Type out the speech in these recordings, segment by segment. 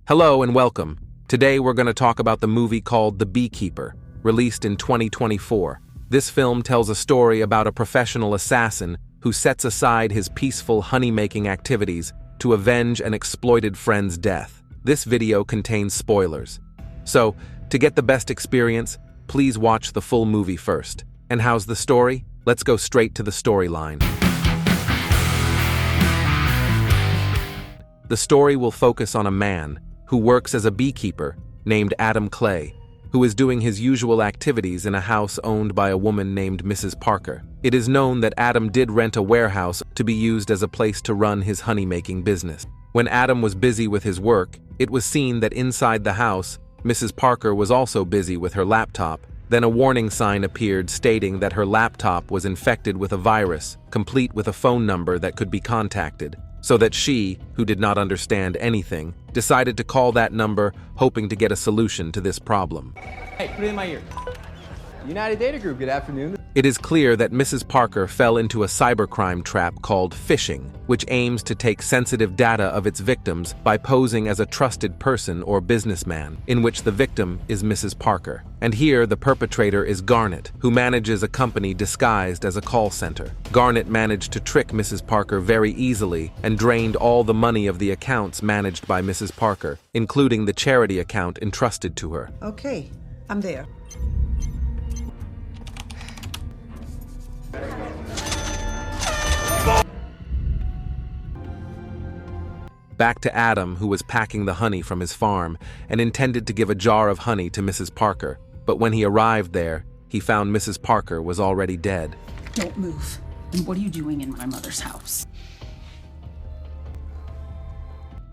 Hello and welcome. Today we're going to talk about the movie called The Beekeeper, released in 2024. This film tells a story about a professional assassin who sets aside his peaceful honey-making activities to avenge an exploited friend's death. This video contains spoilers. So, to get the best experience, please watch the full movie first. And how's the story? Let's go straight to the storyline. The story will focus on a man who works as a beekeeper named Adam Clay, who is doing his usual activities in a house owned by a woman named Mrs. Parker. It is known that Adam did rent a warehouse to be used as a place to run his honey-making business. When Adam was busy with his work, it was seen that inside the house, Mrs. Parker was also busy with her laptop. Then a warning sign appeared stating that her laptop was infected with a virus, complete with a phone number that could be contacted, so that she, who did not understand anything, decided to call that number hoping to get a solution to this problem. Hey, put it in my ear. United Data Group, good afternoon. It is clear that Mrs. Parker fell into a cybercrime trap called phishing, which aims to take sensitive data of its victims by posing as a trusted person or businessman, in which the victim is Mrs. Parker. And here the perpetrator is Garnet, who manages a company disguised as a call center. Garnet managed to trick Mrs. Parker very easily and drained all the money of the accounts managed by Mrs. Parker, including the charity account entrusted to her. Okay, I'm there. Back to Adam, who was packing the honey from his farm and intended to give a jar of honey to Mrs. Parker. But when he arrived there, he found Mrs. Parker was already dead. Don't move. And what are you doing in my mother's house?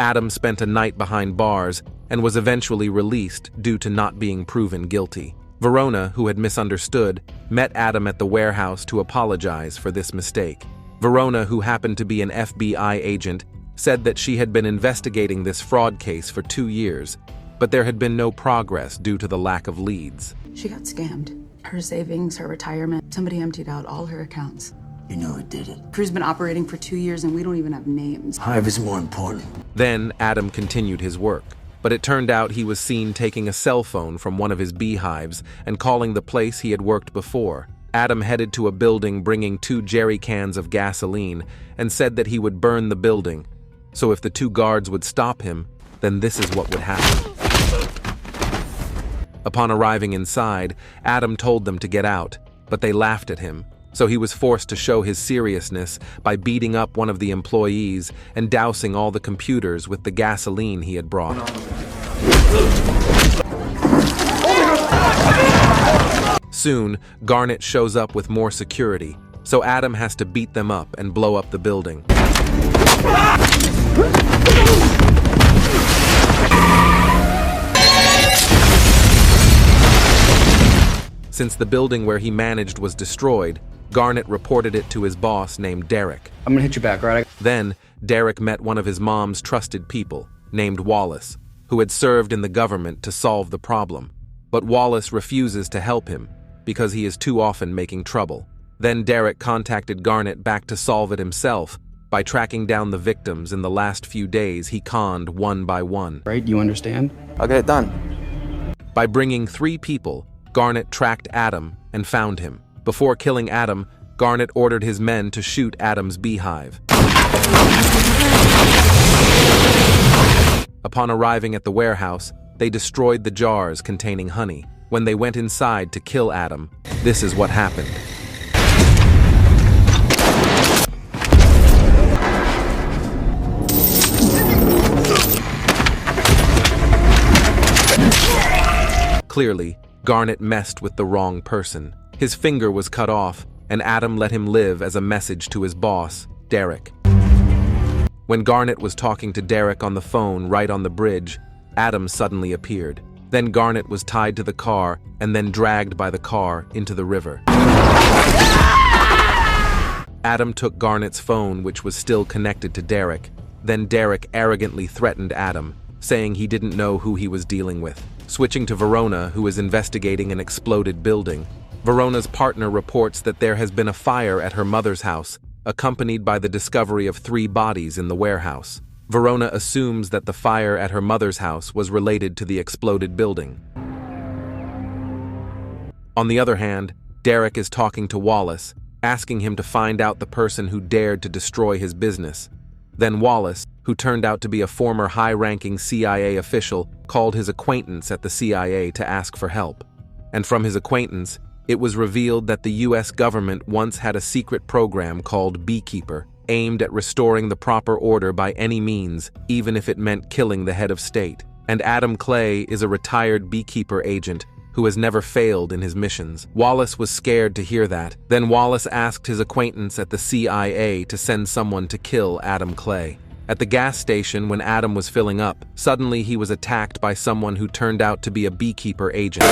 Adam spent a night behind bars and was eventually released due to not being proven guilty. Verona, who had misunderstood, met Adam at the warehouse to apologize for this mistake. Verona, who happened to be an FBI agent, said that she had been investigating this fraud case for 2 years, but there had been no progress due to the lack of leads. She got scammed. Her savings, her retirement, somebody emptied out all her accounts. You know who did it. Crew's been operating for 2 years and we don't even have names. Hive is more important. Then Adam continued his work, but it turned out he was seen taking a cell phone from one of his beehives and calling the place he had worked before. Adam headed to a building bringing 2 jerry cans of gasoline and said that he would burn the building. So if the 2 guards would stop him, then this is what would happen. Upon arriving inside, Adam told them to get out, but they laughed at him. So he was forced to show his seriousness by beating up one of the employees and dousing all the computers with the gasoline he had brought. Soon, Garnet shows up with more security, so Adam has to beat them up and blow up the building. Since the building where he managed was destroyed, Garnet reported it to his boss named Derek. I'm gonna hit you back, right? Then, Derek met one of his mom's trusted people, named Wallace, who had served in the government to solve the problem. But Wallace refuses to help him because he is too often making trouble. Then Derek contacted Garnet back to solve it himself by tracking down the victims in the last few days he conned one by one. Right, you understand? I'll get it done. By bringing 3 people, Garnet tracked Adam and found him. Before killing Adam, Garnet ordered his men to shoot Adam's beehive. Upon arriving at the warehouse, they destroyed the jars containing honey. When they went inside to kill Adam, this is what happened. Clearly, Garnet messed with the wrong person. His finger was cut off, and Adam let him live as a message to his boss, Derek. When Garnet was talking to Derek on the phone right on the bridge, Adam suddenly appeared. Then Garnet was tied to the car and then dragged by the car into the river. Adam took Garnet's phone, which was still connected to Derek. Then Derek arrogantly threatened Adam, saying he didn't know who he was dealing with. Switching to Verona, who is investigating an exploded building, Verona's partner reports that there has been a fire at her mother's house, accompanied by the discovery of 3 bodies in the warehouse. Verona assumes that the fire at her mother's house was related to the exploded building. On the other hand, Derek is talking to Wallace, asking him to find out the person who dared to destroy his business. Then Wallace, who turned out to be a former high-ranking CIA official, called his acquaintance at the CIA to ask for help. And from his acquaintance, it was revealed that the US government once had a secret program called Beekeeper, aimed at restoring the proper order by any means, even if it meant killing the head of state. And Adam Clay is a retired Beekeeper agent who has never failed in his missions. Wallace was scared to hear that. Then Wallace asked his acquaintance at the CIA to send someone to kill Adam Clay. At the gas station, when Adam was filling up, suddenly he was attacked by someone who turned out to be a Beekeeper agent.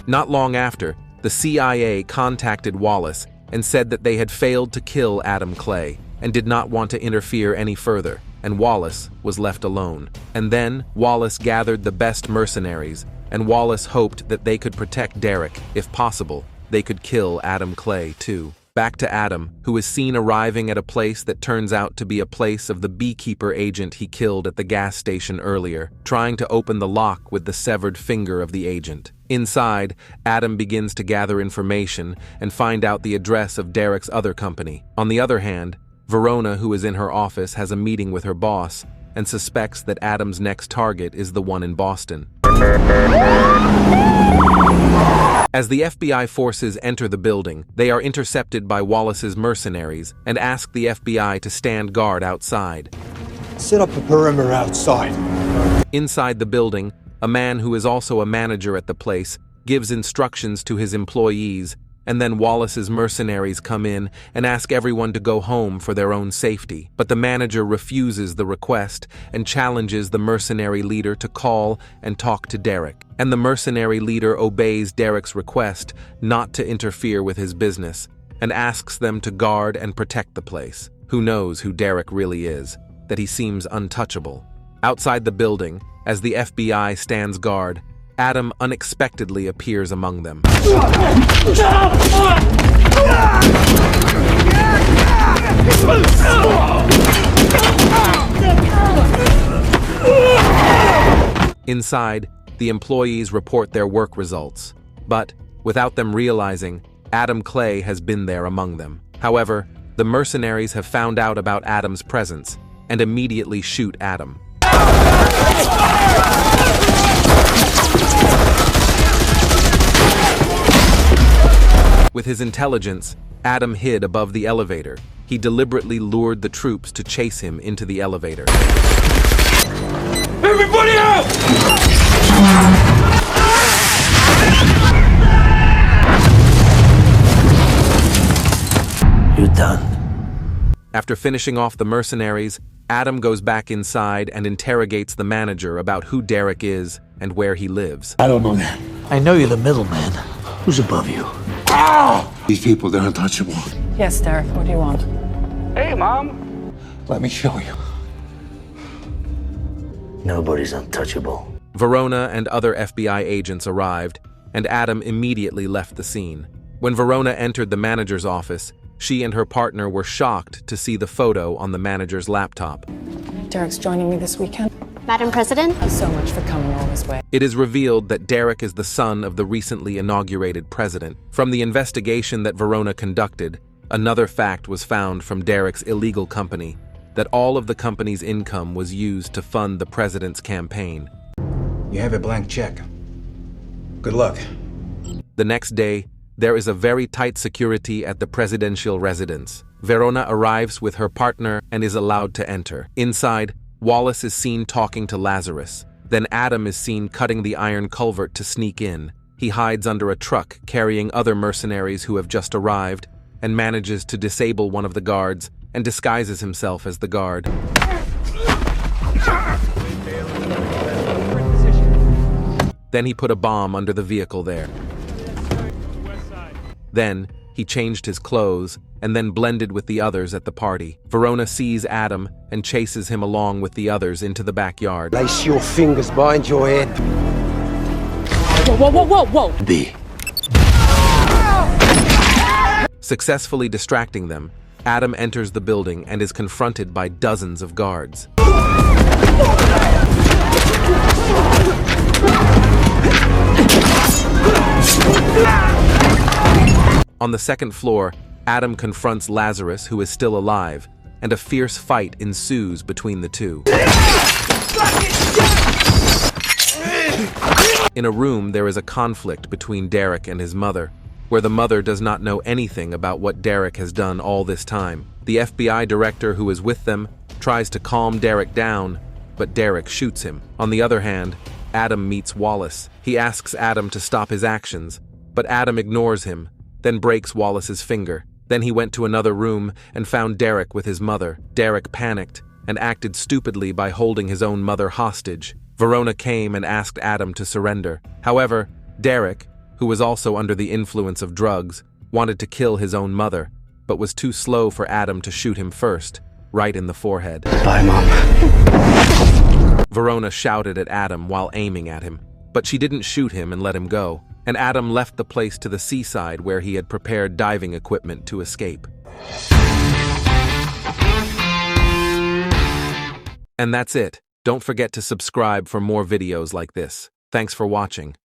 Not long after, the CIA contacted Wallace and said that they had failed to kill Adam Clay and did not want to interfere any further, and Wallace was left alone. And then Wallace gathered the best mercenaries, and Wallace hoped that they could protect Derek. If possible, they could kill Adam Clay too. Back to Adam, who is seen arriving at a place that turns out to be a place of the Beekeeper agent he killed at the gas station earlier, trying to open the lock with the severed finger of the agent. Inside, Adam begins to gather information and find out the address of Derek's other company. On the other hand, Verona, who is in her office, has a meeting with her boss and suspects that Adam's next target is the one in Boston. As the FBI forces enter the building, they are intercepted by Wallace's mercenaries and ask the FBI to stand guard outside. Set up a perimeter outside. Inside the building, a man who is also a manager at the place gives instructions to his employees, and then Wallace's mercenaries come in and ask everyone to go home for their own safety. But the manager refuses the request and challenges the mercenary leader to call and talk to Derek. And the mercenary leader obeys Derek's request not to interfere with his business and asks them to guard and protect the place. Who knows who Derek really is, that he seems untouchable. Outside the building, as the FBI stands guard, Adam unexpectedly appears among them. Inside, the employees report their work results, but, without them realizing, Adam Clay has been there among them. However, the mercenaries have found out about Adam's presence and immediately shoot Adam. With his intelligence, Adam hid above the elevator. He deliberately lured the troops to chase him into the elevator. Everybody out! You're done. After finishing off the mercenaries, Adam goes back inside and interrogates the manager about who Derek is and where he lives. I don't know that. I know you're the middleman. Who's above you? These people, they're untouchable. Yes, Derek, what do you want? Hey, Mom. Let me show you. Nobody's untouchable. Verona and other FBI agents arrived, and Adam immediately left the scene. When Verona entered the manager's office, she and her partner were shocked to see the photo on the manager's laptop. Derek's joining me this weekend. Madam President? Thanks so much for coming all this way. It is revealed that Derek is the son of the recently inaugurated president. From the investigation that Verona conducted, another fact was found from Derek's illegal company, that all of the company's income was used to fund the president's campaign. You have a blank check. Good luck. The next day, there is a very tight security at the presidential residence. Verona arrives with her partner and is allowed to enter. Inside, Wallace is seen talking to Lazarus. Then Adam is seen cutting the iron culvert to sneak in. He hides under a truck carrying other mercenaries who have just arrived and manages to disable one of the guards and disguises himself as the guard. Then he put a bomb under the vehicle there. Then, He changed his clothes and then blended with the others at the party. Verona sees Adam and chases him along with the others into the backyard. Lace your fingers behind your head. Whoa, whoa, whoa, whoa, whoa! B. Successfully distracting them, Adam enters the building and is confronted by dozens of guards. On the second floor, Adam confronts Lazarus, who is still alive, and a fierce fight ensues between the two. In a room, there is a conflict between Derek and his mother, where the mother does not know anything about what Derek has done all this time. The FBI director who is with them tries to calm Derek down, but Derek shoots him. On the other hand, Adam meets Wallace. He asks Adam to stop his actions, but Adam ignores him, then breaks Wallace's finger. Then he went to another room and found Derek with his mother. Derek panicked and acted stupidly by holding his own mother hostage. Verona came and asked Adam to surrender. However, Derek, who was also under the influence of drugs, wanted to kill his own mother, but was too slow for Adam to shoot him first, right in the forehead. Bye, Mom. Verona shouted at Adam while aiming at him, but she didn't shoot him and let him go, and Adam left the place to the seaside where he had prepared diving equipment to escape. And that's it. Don't forget to subscribe for more videos like this. Thanks for watching.